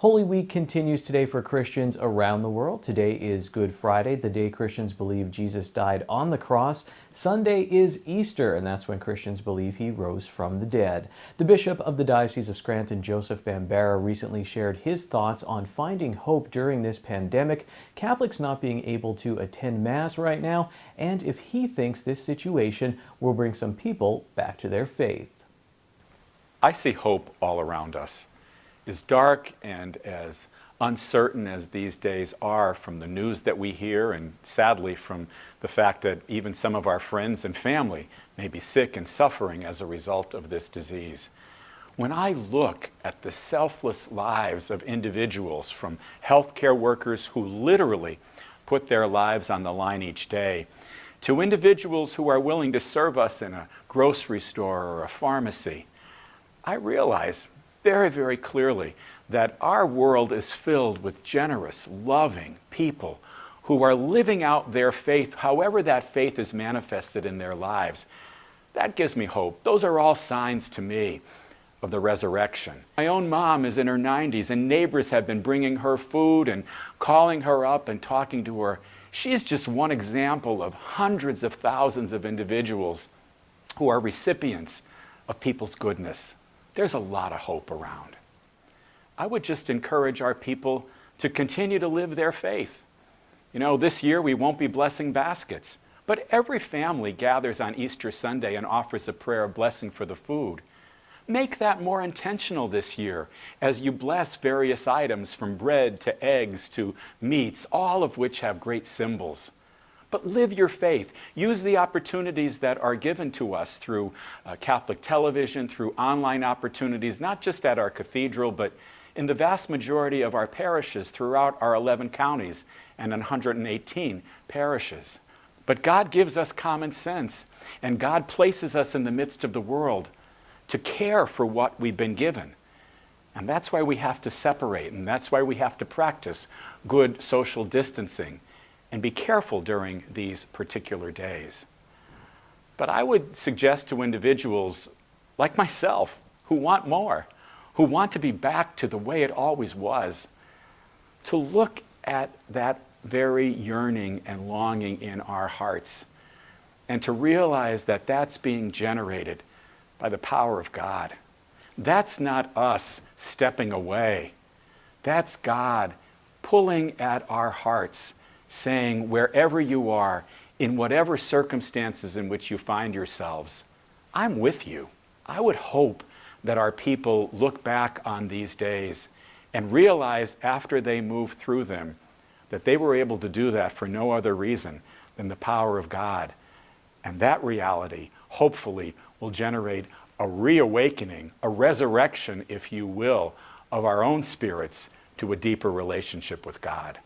Holy Week continues today for Christians around the world. Today is Good Friday, the day Christians believe Jesus died on the cross. Sunday is Easter, and that's when Christians believe he rose from the dead. The Bishop of the Diocese of Scranton, Joseph Bambera, recently shared his thoughts on finding hope during this pandemic, Catholics not being able to attend Mass right now, and if he thinks this situation will bring some people back to their faith. I see hope all around us. As dark and as uncertain as these days are from the news that we hear, and sadly from the fact that even some of our friends and family may be sick and suffering as a result of this disease, when I look at the selfless lives of individuals, from healthcare workers who literally put their lives on the line each day, to individuals who are willing to serve us in a grocery store or a pharmacy, I realize very, very clearly that our world is filled with generous, loving people who are living out their faith, however that faith is manifested in their lives. That gives me hope. Those are all signs to me of the resurrection. My own mom is in her 90s, and neighbors have been bringing her food and calling her up and talking to her. She's just one example of hundreds of thousands of individuals who are recipients of people's goodness. There's a lot of hope around. I would just encourage our people to continue to live their faith. You know, this year we won't be blessing baskets, but every family gathers on Easter Sunday and offers a prayer of blessing for the food. Make that more intentional this year as you bless various items, from bread to eggs to meats, all of which have great symbols. But live your faith. Use the opportunities that are given to us through Catholic television, through online opportunities, not just at our cathedral, but in the vast majority of our parishes throughout our 11 counties and 118 parishes. But God gives us common sense, and God places us in the midst of the world to care for what we've been given. And that's why we have to separate, and that's why we have to practice good social distancing and be careful during these particular days. But I would suggest to individuals like myself who want more, who want to be back to the way it always was, to look at that very yearning and longing in our hearts and to realize that that's being generated by the power of God. That's not us stepping away. That's God pulling at our hearts, saying, wherever you are, in whatever circumstances in which you find yourselves, I'm with you. I would hope that our people look back on these days and realize after they move through them that they were able to do that for no other reason than the power of God. And that reality, hopefully, will generate a reawakening, a resurrection, if you will, of our own spirits to a deeper relationship with God.